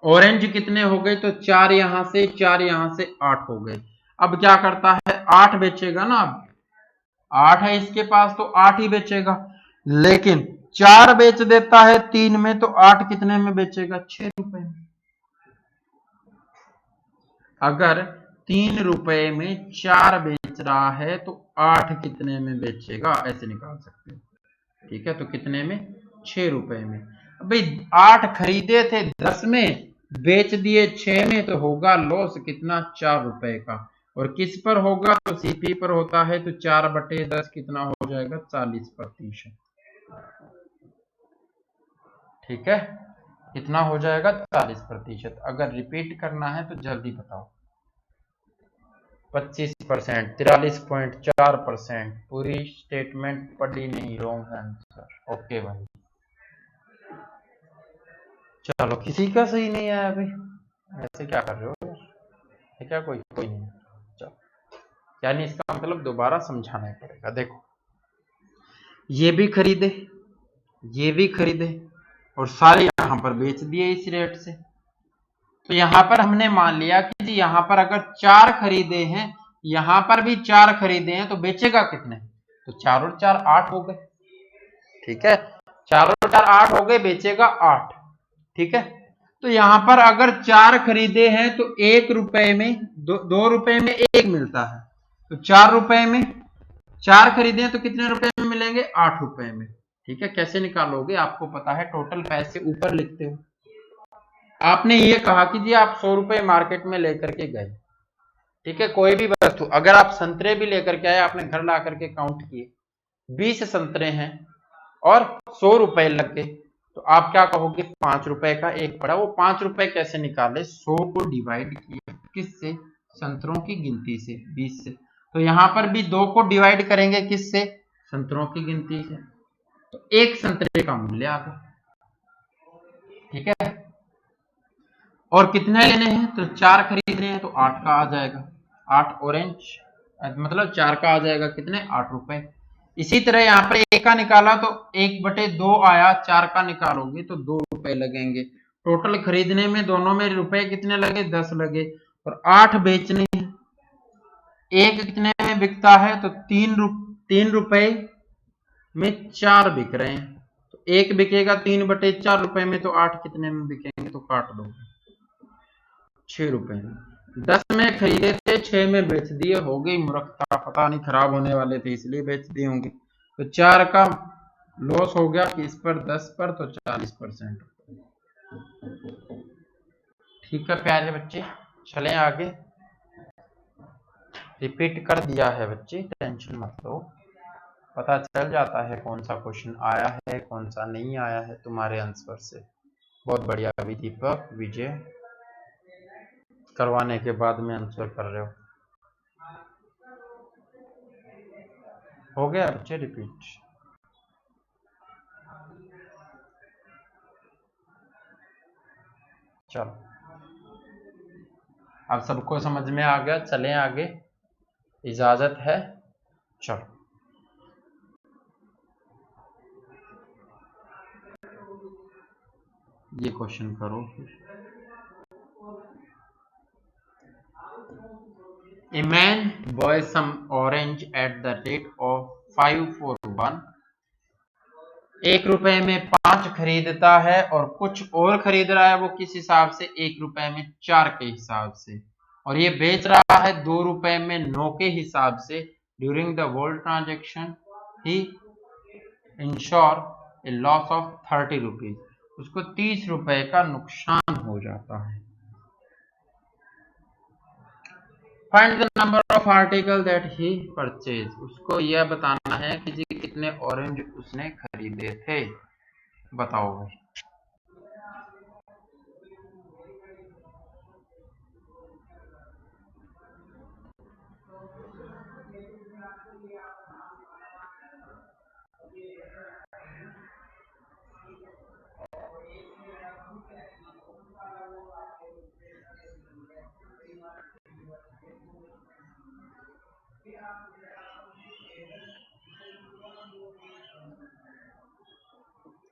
ऑरेंज कितने हो गए? तो 4 यहां से 4 यहां से 8 हो गए। अब क्या करता है? 8 बेचेगा ना। अब 8 है इसके पास तो 8 ही बेचेगा, लेकिन 4 बेच देता है 3 में, तो 8 कितने में बेचेगा? 6 रुपए में। अगर 3 रुपए में 4 बेच रहा है तो 8 कितने में बेचेगा? ऐसे निकाल सकते हैं। ठीक है, तो कितने में? 6 रुपए में। भाई 8 खरीदे थे 10 में, बेच दिए 6 में, तो होगा लॉस कितना? 4 रुपए का। और किस पर होगा? तो सीपी पर होता है। तो 4/10 कितना हो जाएगा? 40%। ठीक है, कितना हो जाएगा? 40%। अगर रिपीट करना है तो जल्दी बताओ। 25%, 43.4%। पूरी स्टेटमेंट पढ़ी नहीं, रॉन्ग आंसर। ओके भाई, चलो किसी का सही नहीं आया भाई। ऐसे क्या कर रहे हो यार? है क्या? कोई नहीं। चलो, यानी इसका मतलब दोबारा समझाना पड़ेगा। देखो, ये भी खरीदे, ये भी खरीदे, और सारे यहां पर बेच दिए इस रेट से। तो यहां पर हमने मान लिया कि जी यहां पर अगर 4 खरीदे हैं, यहां पर भी 4 खरीदे हैं, तो बेचेगा कितने? तो 4 और 4 8 हो गए। ठीक है, 4 और 4 8 हो गए, बेचेगा 8। ठीक है, तो यहां पर अगर 4 खरीदे हैं तो 1 रुपए में 2 रुपए में 1 मिलता है। तो 4 रुपए में 4 खरीदे हैं तो कितने रुपए में मिलेंगे? 8 रुपए में। ठीक है, कैसे निकालोगे? आपको पता है टोटल पैसे ऊपर लिखते हो। आपने ये कहा कि जी आप 100 रुपए मार्केट में लेकर के गए। ठीक है, कोई भी वस्तु, अगर आप संतरे भी लेकर के आए, आपने घर ला करके काउंट किए, 20 संतरे हैं और 100 रुपए लग गए, तो आप क्या कहोगे, 5 रुपए का एक पड़ा। वो 5 रुपए कैसे निकाले, 100 को डिवाइड किया किससे, संतरों की गिनती से, 20 से। तो यहां पर भी 2 को डिवाइड करेंगे किससे, संतरों की गिनती से, तो एक संतरे का मूल्य आ गया। ठीक है, और कितने लेने हैं, तो 4 खरीदने हैं, तो 8 का आ जाएगा, 8 ऑरेंज, मतलब 4 का आ जाएगा कितने, 8 रुपए। इसी तरह यहाँ पर 1 का निकाला तो 1/2 आया, 4 का निकालोगे तो 2 रुपए लगेंगे। टोटल खरीदने में दोनों में रुपए कितने लगे, 10 लगे, और 8 बेचने हैं। एक कितने में बिकता है, तो 3 रुपए में 4 बिक रहे हैं, तो एक बिकेगा 3/4 रुपए में, तो 8 कितने में बिकेंगे, तो काट दो, 6 रुपए में। 10 में खरीदे थे, 6 में बेच दिए, हो गई मूर्खता, पता नहीं खराब होने वाले थे इसलिए बेच दिए होंगे। तो 4 का लॉस हो गया किस पर, 10 पर, तो 40%। ठीक है प्यारे बच्चे, चलें आगे। रिपीट कर दिया है बच्चे, टेंशन मत लो, पता चल जाता है कौन सा क्वेश्चन आया है कौन सा नहीं आया है तुम्हारे आंसर से। बहुत बढ़िया अभी दीपक विजय, करवाने के बाद में आंसर कर रहे हो गया बच्चे रिपीट। चलो अब सबको समझ में आ गया, चलें आगे, इजाजत है, चलो। ये क्वेश्चन करो फिर। A man buys some orange at the rate of 5 for 1। 1 रुपए में 5 खरीदता है, और कुछ और खरीद रहा है, वो किस हिसाब से, 1 रुपए में 4 के हिसाब से, और ये बेच रहा है 2 रुपए में 9 के हिसाब से। During the whole transaction he insure a loss of 30 rupees. उसको 30 रुपए का नुकसान हो जाता है। Find the number of article that he purchase. उसको यह बताना है कि जी कितने ऑरेंज उसने खरीदे थे, बताओ भाई।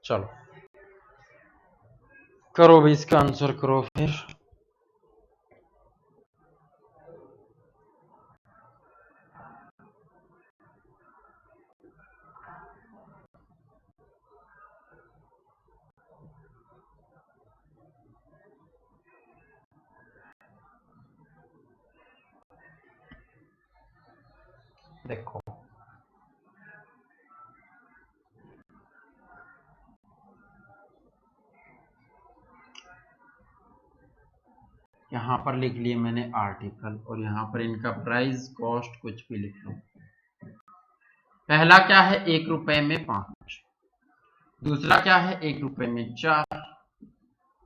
चलो करो भी, इसका आंसर करो फिर। देखो यहाँ पर लिख लिए मैंने आर्टिकल, और यहाँ पर इनका प्राइस कॉस्ट कुछ भी लिख लो। पहला क्या है, 1 रुपए में 5, दूसरा क्या है 1 रुपए में 4,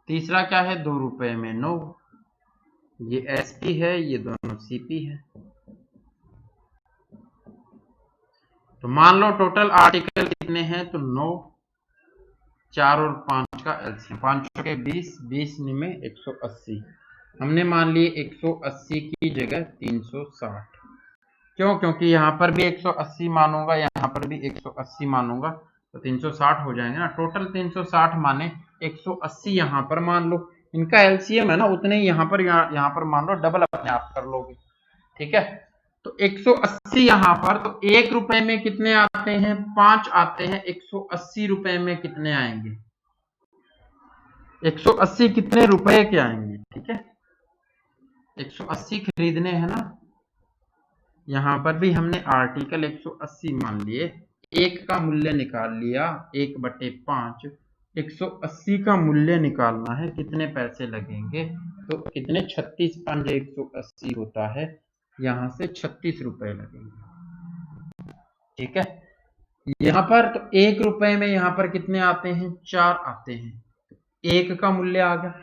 तीसरा क्या है 2 रुपए में 9, ये एसपी है, ये दोनों सीपी है। तो मान लो टोटल आर्टिकल कितने हैं, तो 9, 4 और 5 का एलसीएम, 5 के 20, 20 में 180। हमने मान लिए 180 की जगह 360, क्यों, क्योंकि यहाँ पर भी 180 मानूंगा, यहाँ पर भी 180 मानूंगा, तो 360 हो जाएंगे ना। टोटल 360 माने 180 यहाँ पर मान लो, इनका एलसीएम है ना, उतने ही यहाँ पर मान लो, डबल अपने आप कर लोगे। ठीक है, तो 180 यहाँ पर, तो 1 रुपए में कितने आते हैं, 5 आते हैं, 180 रुपए में कितने आएंगे, 180 कितने रुपए के आएंगे। ठीक है, 180 खरीदने हैं ना, यहां पर भी हमने आर्टिकल 180 मान लिए, 1 का मूल्य निकाल लिया, 1/5, 180 का मूल्य निकालना है, कितने पैसे लगेंगे, तो कितने, 36 पंजे 180 होता है, यहां से 36 रुपए लगेंगे। ठीक है, यहाँ पर तो 1 रुपए में यहाँ पर कितने आते हैं, 4 आते हैं। 1 का मूल्य आ गया,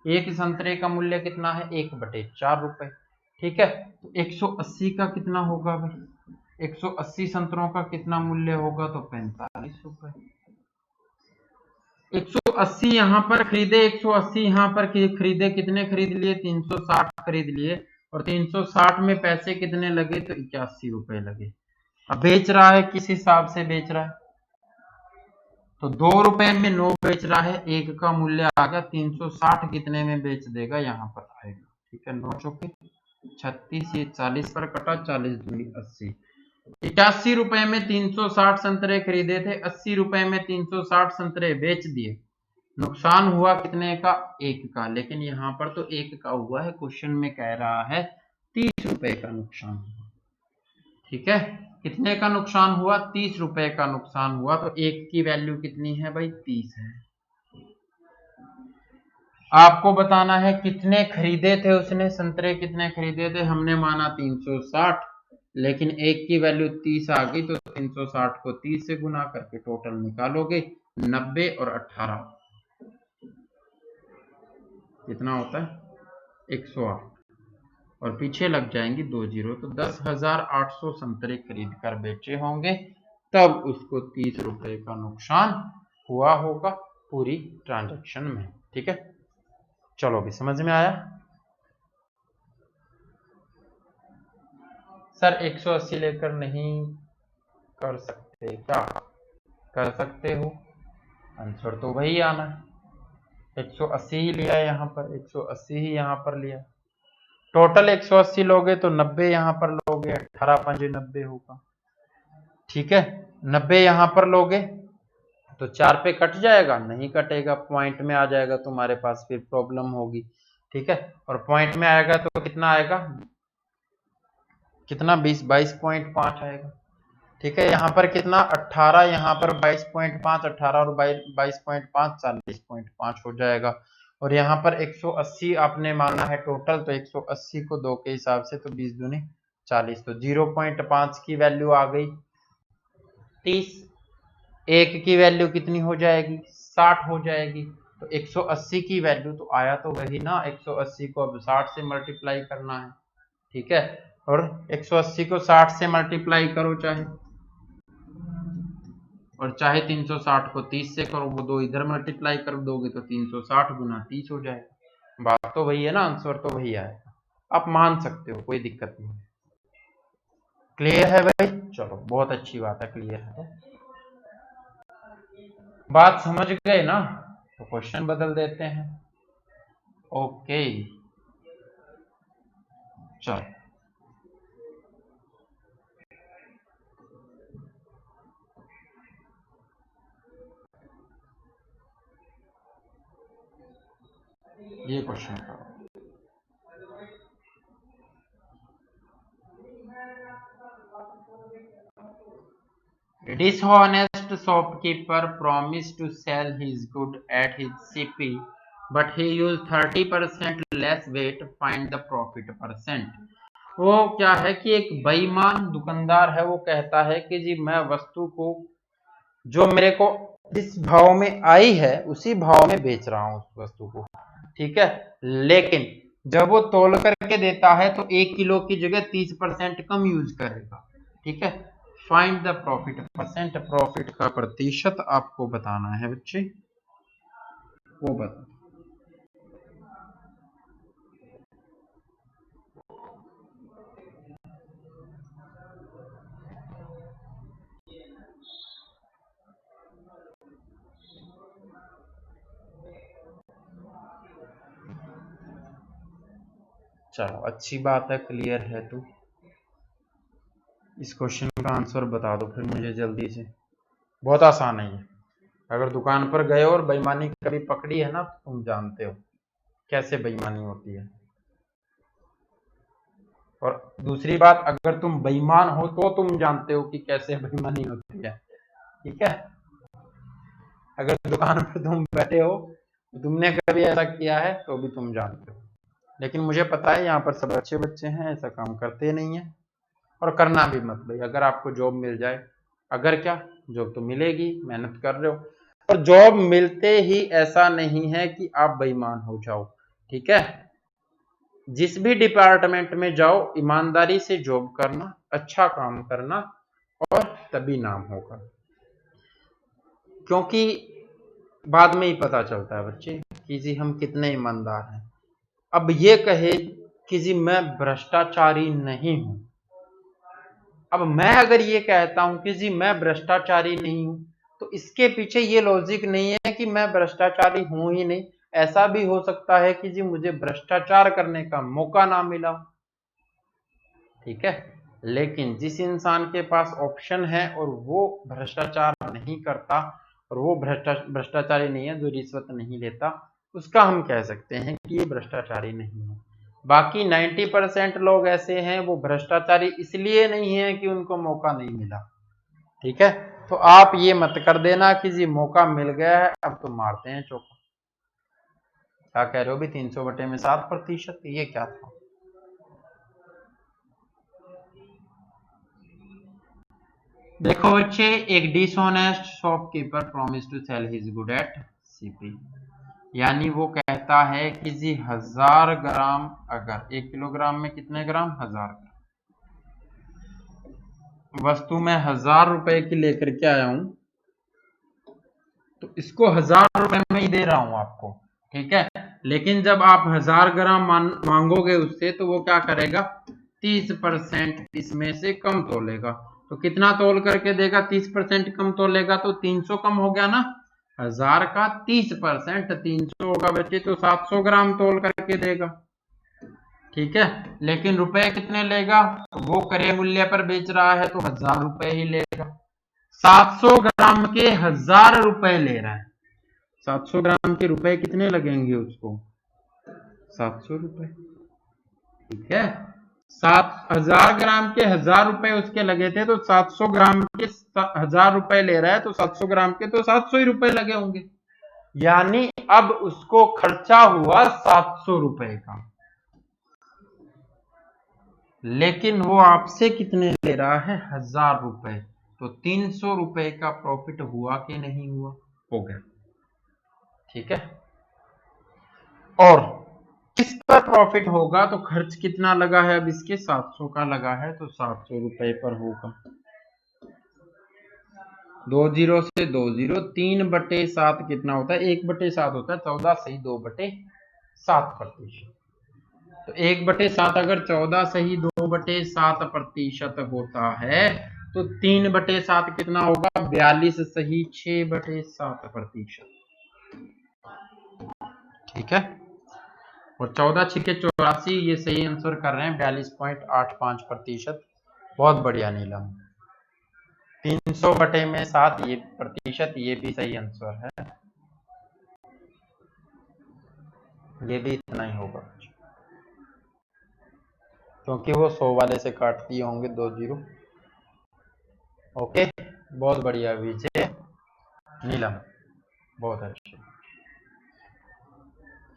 एक संतरे का मूल्य कितना है, 1/4 रुपए। ठीक है, तो 180 का कितना होगा भाई, 180 संतरों का कितना मूल्य होगा, तो 45 रुपए। 180 यहाँ पर खरीदे, 180 यहाँ पर खरीदे, कितने खरीद लिए, 360 खरीद लिए, और 360 में पैसे कितने लगे, तो 81 रुपए लगे। अब बेच रहा है किस हिसाब से बेच रहा है, तो 2 रुपए में 9 बेच रहा है, 1 का मूल्य आ गया, 360 कितने में बेच देगा, यहाँ पर आएगा। ठीक है, 9 चौके 36, ये 40 पर कटा, 40 दूनी 80, 81 रुपए में 360 संतरे खरीदे थे, 80 रुपए में 360 संतरे बेच दिए, नुकसान हुआ कितने का, 1 का। लेकिन यहाँ पर तो 1 का हुआ है, क्वेश्चन में कह रहा है 30 रुपए का नुकसान हुआ। ठीक है, कितने का नुकसान हुआ, 30 रुपए का नुकसान हुआ, तो 1 की वैल्यू कितनी है भाई, 30 है। आपको बताना है कितने खरीदे थे उसने, संतरे कितने खरीदे थे, हमने माना 360, लेकिन 1 की वैल्यू 30 आ गई, तो 360 को 30 से गुना करके टोटल निकालोगे, 90 और 18 कितना होता है, 108, और पीछे लग जाएंगी 2 जीरो, तो 10,800 संतरे खरीद कर बेचे होंगे, तब उसको 30 रुपए का नुकसान हुआ होगा पूरी ट्रांजैक्शन में। ठीक है, चलो भी समझ में आया। सर 180 लेकर नहीं कर सकते क्या, कर सकते हो, आंसर तो वही आना है, 180 ही लिया यहाँ पर, 180 ही यहाँ पर लिया, टोटल 180 लोगे तो 90 यहाँ पर लोगे, 18 पंजे 90 होगा। ठीक है, 90 यहाँ पर लोगे तो 4 पे कट जाएगा, नहीं कटेगा, पॉइंट में आ जाएगा तुम्हारे पास, फिर प्रॉब्लम होगी। ठीक है, और पॉइंट में आएगा तो कितना आएगा, कितना 22.5 आएगा। ठीक है, यहाँ पर कितना 18, यहाँ पर 22.5, 18 और 22.5 40.5 हो जाएगा, और यहाँ पर 180 आपने माना है टोटल, तो 180 को 2 के हिसाब से, तो 20 दूनी 40, तो 0.5 की वैल्यू आ गई 30, 1 की वैल्यू कितनी हो जाएगी, 60 हो जाएगी, तो 180 की वैल्यू तो आया तो वही ना, 180 को अब 60 से मल्टीप्लाई करना है। ठीक है, और 180 को 60 से मल्टीप्लाई करो चाहे, और चाहे 360 को 30 से करो, वो 2 इधर मल्टीप्लाई कर दोगे तो 360 गुना 30 हो जाएगा। बात तो वही है ना, आंसर तो वही आएगा, आप मान सकते हो, कोई दिक्कत नहीं। क्लियर है भाई, चलो बहुत अच्छी बात है, क्लियर है। बात समझ गए ना, तो क्वेश्चन बदल देते हैं। ओके, चलो ये क्वेश्चन करो। Dishonest shopkeeper promised to sell his good at his CP, but he used 30% less weight. Find the profit percent. वो क्या है कि एक बेईमान दुकानदार है, वो कहता है कि जी मैं वस्तु को जो मेरे को जिस भाव में आई है उसी भाव में बेच रहा हूँ उस वस्तु को। ठीक है, लेकिन जब वो तोल करके देता है तो 1 किलो की जगह 30% कम यूज करेगा। ठीक है, find the profit percent, profit का प्रतिशत आपको बताना है बच्चे, वो बता। चलो अच्छी बात है, क्लियर है तू, इस क्वेश्चन का आंसर बता दो फिर मुझे जल्दी से, बहुत आसान है ये। अगर दुकान पर गए और बेईमानी कभी पकड़ी है ना, तो तुम जानते हो कैसे बेईमानी होती है। और दूसरी बात, अगर तुम बेईमान हो तो तुम जानते हो कि कैसे बेईमानी होती है। ठीक है, अगर दुकान पर तुम बैठे हो, तुमने कभी ऐसा किया है तो भी तुम जानते हो, लेकिन मुझे पता है यहाँ पर सब अच्छे बच्चे हैं, ऐसा काम करते नहीं है, और करना भी मत भाई। अगर आपको जॉब मिल जाए, अगर क्या जॉब तो मिलेगी, मेहनत कर रहे हो। और जॉब मिलते ही ऐसा नहीं है कि आप बेईमान हो जाओ, ठीक है। जिस भी डिपार्टमेंट में जाओ ईमानदारी से जॉब करना, अच्छा काम करना, और तभी नाम होगा। क्योंकि बाद में ही पता चलता है बच्चे कि जी हम कितने ईमानदार हैं। अब ये कहे कि जी मैं भ्रष्टाचारी नहीं हूं, अब मैं अगर ये कहता हूं कि जी मैं भ्रष्टाचारी नहीं हूं, तो इसके पीछे ये लॉजिक नहीं है कि मैं भ्रष्टाचारी हूं ही नहीं। ऐसा भी हो सकता है कि जी मुझे भ्रष्टाचार करने का मौका ना मिला, ठीक है। लेकिन जिस इंसान के पास ऑप्शन है और वो भ्रष्टाचार नहीं करता और वो भ्रष्टाचारी नहीं है, जो रिश्वत नहीं लेता, उसका हम कह सकते हैं कि ये भ्रष्टाचारी नहीं है। बाकी 90% लोग ऐसे हैं, वो भ्रष्टाचारी इसलिए नहीं है कि उनको मौका नहीं मिला, ठीक है। तो आप ये मत कर देना कि जी मौका मिल गया है अब तो मारते हैं चौका। क्या कह रहे हो भी 300/7%, ये क्या था? देखो बच्चे, एक dishonest shopkeeper promise to sell his good at CP, यानी वो कहता है कि जी 1000 ग्राम, अगर 1 किलोग्राम में कितने ग्राम, 1000 ग्राम वस्तु में 1000 रुपए की लेकर के आया हूं, तो इसको 1000 रुपए में ही दे रहा हूं आपको, ठीक है। लेकिन जब आप 1000 ग्राम मांगोगे उससे, तो वो क्या करेगा, 30% इसमें से कम तोलेगा। तो कितना तोल करके देगा, 30% कम तोलेगा, तो 300 कम हो गया ना। 1000 का 30% 300 होगा बच्चे, तो 700 ग्राम तोल करके देगा, ठीक है। लेकिन रुपए कितने लेगा, वो क्रय मूल्य पर बेच रहा है तो 1000 रुपए ही लेगा। 700 ग्राम के 1000 रुपए ले रहा है, 700 ग्राम के रुपए कितने लगेंगे उसको, 700 रुपए, ठीक है। 7000 ग्राम के 1000 रुपए उसके लगे थे, तो 700 ग्राम के 1000 रुपए ले रहा है, तो 700 ग्राम के तो 700 ही रुपए लगे होंगे। यानी अब उसको खर्चा हुआ 700 रुपए का, लेकिन वो आपसे कितने ले रहा है, 1000 रुपए, तो 300 रुपए का प्रॉफिट हुआ कि नहीं हुआ, हो गया, ठीक है। और किस पर प्रॉफिट होगा, तो खर्च कितना लगा है, अब इसके 700 का लगा है, तो 700 रुपए पर होगा। 2 जीरो से 2 जीरो, 3/7 कितना होता है, 1/7 होता है, 14 सही 2/7%। तो 1/7 अगर 14 सही 2/7% होता है, तो 3/7 कितना होगा, 42 सही 6/7%, ठीक है। और 14 छिके 84, ये सही आंसर कर रहे हैं, 42.85%। बहुत बढ़िया नीलम। 300/7 ये प्रतिशत, ये भी सही आंसर है, ये भी इतना ही होगा, क्योंकि वो 100 वाले से काट दिए होंगे 2 जीरो। ओके, बहुत बढ़िया विजय नीलम, बहुत अच्छे।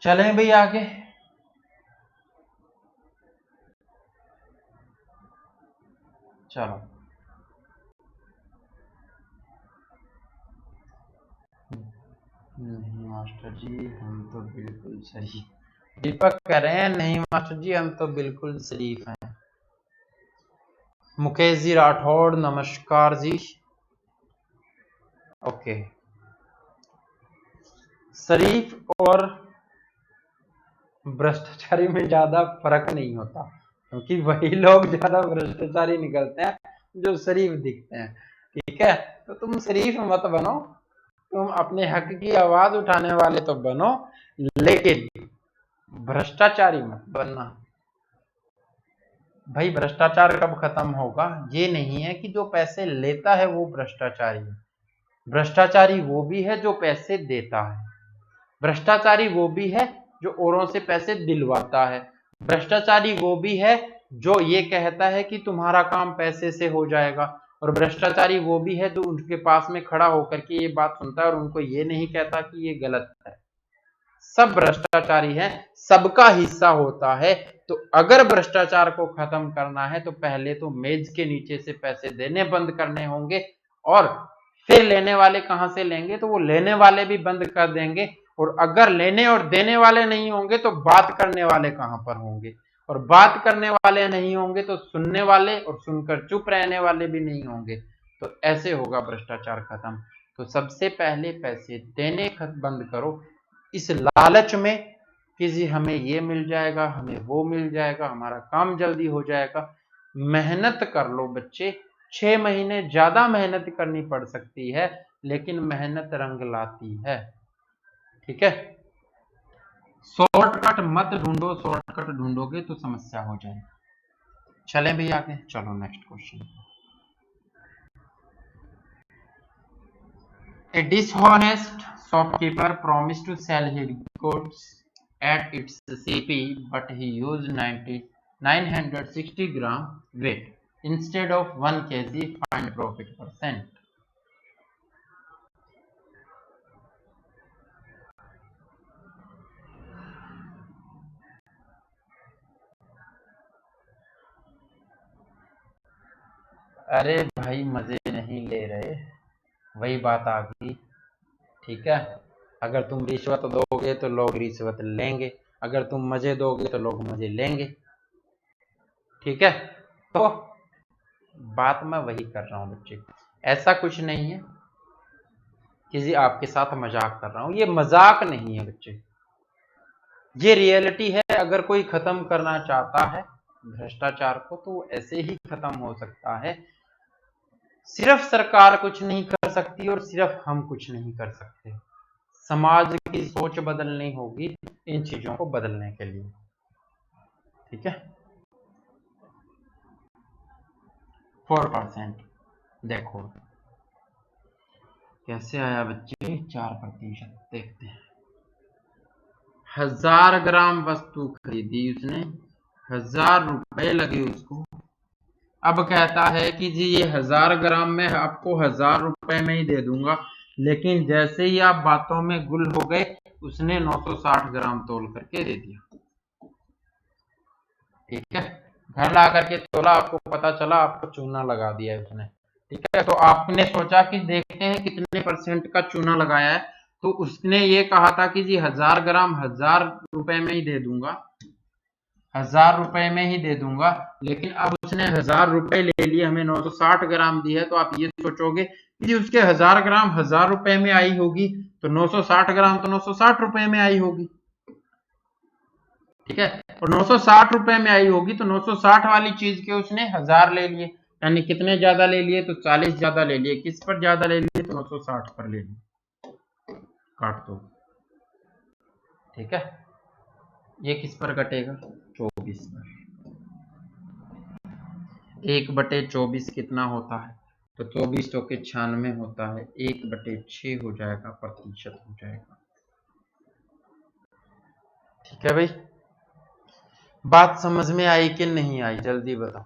चलें भाई आगे। चलो, नहीं मास्टर जी हम तो बिल्कुल सही, दीपक कह रहे हैं नहीं मास्टर जी हम तो बिल्कुल शरीफ हैं। मुकेश जी राठौड़ नमस्कार जी। ओके, शरीफ और भ्रष्टाचारी में ज्यादा फर्क नहीं होता, क्योंकि वही लोग ज्यादा भ्रष्टाचारी निकलते हैं जो शरीफ दिखते हैं, ठीक है। तो तुम शरीफ मत बनो, तुम अपने हक की आवाज उठाने वाले तो बनो, लेकिन भ्रष्टाचारी मत बनना। भाई भ्रष्टाचार कब खत्म होगा, ये नहीं है कि जो पैसे लेता है वो भ्रष्टाचारी है। भ्रष्टाचारी वो भी है जो पैसे देता है, भ्रष्टाचारी वो भी है जो औरों से पैसे दिलवाता है, भ्रष्टाचारी वो भी है जो ये कहता है कि तुम्हारा काम पैसे से हो जाएगा, और भ्रष्टाचारी वो भी है जो उनके पास में खड़ा होकर के ये बात सुनता है और उनको ये नहीं कहता कि ये गलत है। सब भ्रष्टाचारी हैं, सबका हिस्सा होता है। तो अगर भ्रष्टाचार को खत्म करना है तो पहले तो मेज के नीचे से पैसे देने बंद करने होंगे, और फिर लेने वाले कहां से लेंगे, तो वो लेने वाले भी बंद कर देंगे। और अगर लेने और देने वाले नहीं होंगे तो बात करने वाले कहां पर होंगे, और बात करने वाले नहीं होंगे तो सुनने वाले, और सुनकर चुप रहने वाले भी नहीं होंगे। तो ऐसे होगा भ्रष्टाचार खत्म। तो सबसे पहले पैसे देने बंद करो, इस लालच में कि जी हमें ये मिल जाएगा, हमें वो मिल जाएगा, हमारा काम जल्दी हो जाएगा। मेहनत कर लो बच्चे, 6 महीने ज्यादा मेहनत करनी पड़ सकती है, लेकिन मेहनत रंग लाती है। ठीक है, शॉर्टकट मत ढूंढो, शॉर्टकट ढूंढोगे तो समस्या हो जाएगी। चलें भी आगे, चलो next question. A dishonest shopkeeper promised to sell his goods at its CP, but he used 960 gram weight instead of 1 kg. Find profit percent. अरे भाई मजे नहीं ले रहे, वही बात आ गई। ठीक है, अगर तुम रिश्वत दोगे तो लोग रिश्वत लेंगे, अगर तुम मजे दोगे तो लोग मजे लेंगे। ठीक है, तो बात मैं वही कर रहा हूं बच्चे, ऐसा कुछ नहीं है कि जी आपके साथ मजाक कर रहा हूं, ये मजाक नहीं है बच्चे, ये रियलिटी है। अगर कोई खत्म करना चाहता है भ्रष्टाचार को तो ऐसे ही खत्म हो सकता है। सिर्फ सरकार कुछ नहीं कर सकती और सिर्फ हम कुछ नहीं कर सकते, समाज की सोच बदलनी होगी इन चीजों को बदलने के लिए। ठीक है, 4%। देखो कैसे आया बच्चे, 4%। देखते हैं, 1000 ग्राम वस्तु खरीदी उसने, 1000 रुपए लगे उसको। अब कहता है कि जी ये 1000 ग्राम में आपको 1000 रुपए में ही दे दूंगा, लेकिन जैसे ही आप बातों में गुल हो गए उसने 960 ग्राम तोल करके दे दिया। ठीक है, घर ला करके तोला, आपको पता चला आपको चूना लगा दिया है उसने। ठीक है, तो आपने सोचा कि देखते हैं कितने % का चूना लगाया है, तो उसने ये कहा था कि जी 1000 ग्राम 1000 रुपए में ही दे दूंगा, 1000 रुपए में ही दे दूंगा, लेकिन अब उसने 1000 रुपए ले लिए, हमें 960 ग्राम दी है। तो आप ये सोचोगे कि उसके 1000 ग्राम 1000 रुपए में आई होगी, तो 960 ग्राम तो 960 रुपए में आई होगी। ठीक है, और 960 रुपए में आई होगी तो 960 वाली चीज के उसने 1000 ले लिए, यानी कितने ज्यादा ले लिए, तो 40 ज्यादा ले लिए। किस पर ज्यादा ले लिए, तो 960 पर ले लिए। काट दो। ठीक है, ये किस पर कटेगा, 24 पर। 1/24 कितना होता है, तो 24 तो के 96 होता है, 1/6 हो जाएगा, प्रतिशत हो जाएगा। ठीक है भाई, बात समझ में आई कि नहीं आई, जल्दी बताओ।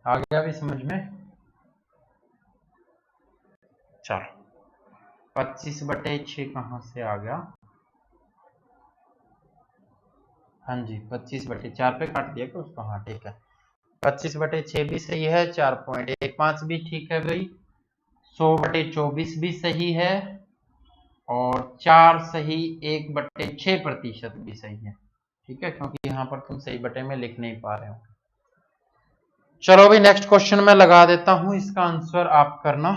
आ गया भी समझ में, चलो 25/6 कहां से आ गया, हाँ जी 25/4 पे काट दिया क्या उसको, हाँ ठीक है। 25/6 भी सही है, 4.15 भी ठीक है भाई, 100/24 भी सही है, और 4 सही, 1/6% भी सही है। ठीक है, क्योंकि यहाँ पर तुम सही बटे में लिख नहीं पा रहे हो। चलो भाई नेक्स्ट क्वेश्चन मैं लगा देता हूं, इसका आंसर आप करना।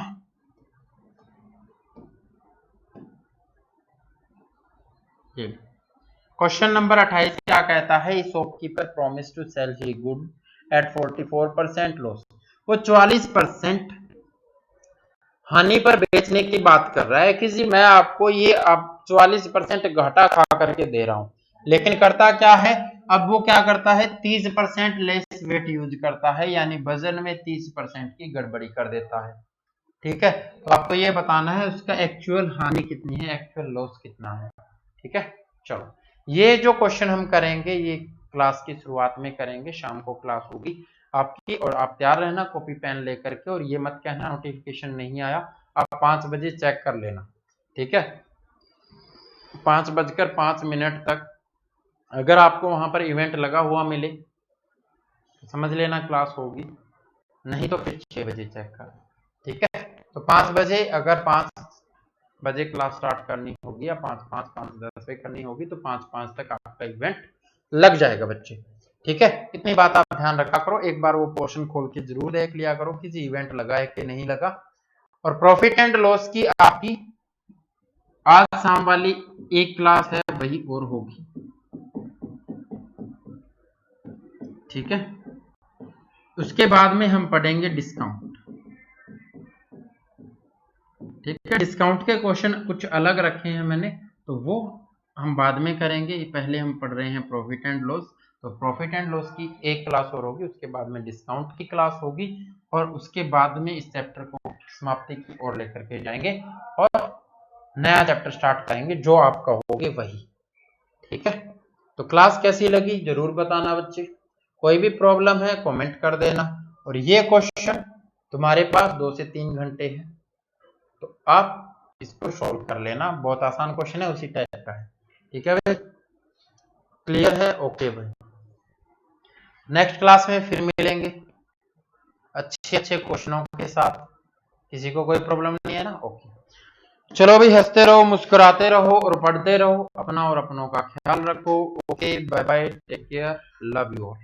क्वेश्चन नंबर 28 क्या कहता है, shopkeeper promise to sell he good at 44% loss. वो 44% हानि पर बेचने की बात कर रहा है कि जी मैं आपको ये अब 44% घाटा खा करके दे रहा हूं, लेकिन करता क्या है, अब वो क्या करता है, 30% लेस वेट यूज करता है, यानी वजन में 30% की गड़बड़ी कर देता है। ठीक है, तो आपको ये बताना है उसका एक्चुअल हानि कितनी है, एक्चुअल लॉस कितना है। ठीक है, चलो ये जो क्वेश्चन हम करेंगे ये क्लास की शुरुआत में करेंगे, शाम को क्लास होगी आपकी, और आप तैयार रहना कॉपी पेन लेकर के, और ये मत कहना नोटिफिकेशन नहीं आया, आप 5 बजे चेक कर लेना। ठीक है, 5:05 तक अगर आपको वहां पर इवेंट लगा हुआ मिले तो समझ लेना क्लास होगी, नहीं तो फिर 6 बजे चेक कर। ठीक है, तो 5 बजे, अगर 5 बजे क्लास स्टार्ट करनी होगी या 5:05, 5:10 पे करनी होगी तो 5:05 तक आपका इवेंट लग जाएगा बच्चे। ठीक है, इतनी बात आप ध्यान रखा करो, एक बार वो पोर्शन खोल के जरूर देख लिया करो कि जी इवेंट लगा है कि नहीं लगा। और प्रॉफिट एंड लॉस की आपकी आज शाम वाली एक क्लास है वही और होगी। ठीक है, उसके बाद में हम पढ़ेंगे डिस्काउंट। ठीक है, डिस्काउंट के क्वेश्चन कुछ अलग रखे हैं मैंने, तो वो हम बाद में करेंगे। पहले हम पढ़ रहे हैं प्रॉफिट एंड लॉस, तो प्रॉफिट एंड लॉस की एक क्लास और होगी, उसके बाद में डिस्काउंट की क्लास होगी, और उसके बाद में इस चैप्टर को समाप्ति की ओर लेकर के जाएंगे और नया चैप्टर स्टार्ट करेंगे जो आप कहोगे वही। ठीक है, तो क्लास कैसी लगी जरूर बताना बच्चे, कोई भी प्रॉब्लम है कमेंट कर देना। और ये क्वेश्चन तुम्हारे पास 2 से 3 घंटे है, तो आप इसको सॉल्व कर लेना, बहुत आसान क्वेश्चन है, उसी टाइप का है। ठीक है भाई, क्लियर है? ओके भाई, नेक्स्ट क्लास में फिर मिलेंगे अच्छे अच्छे क्वेश्चनों के साथ। किसी को कोई प्रॉब्लम नहीं है ना? ओके, चलो भाई, हंसते रहो, मुस्कुराते रहो और पढ़ते रहो, अपना और अपनों का ख्याल रखो। Okay, bye bye, take care, love you all.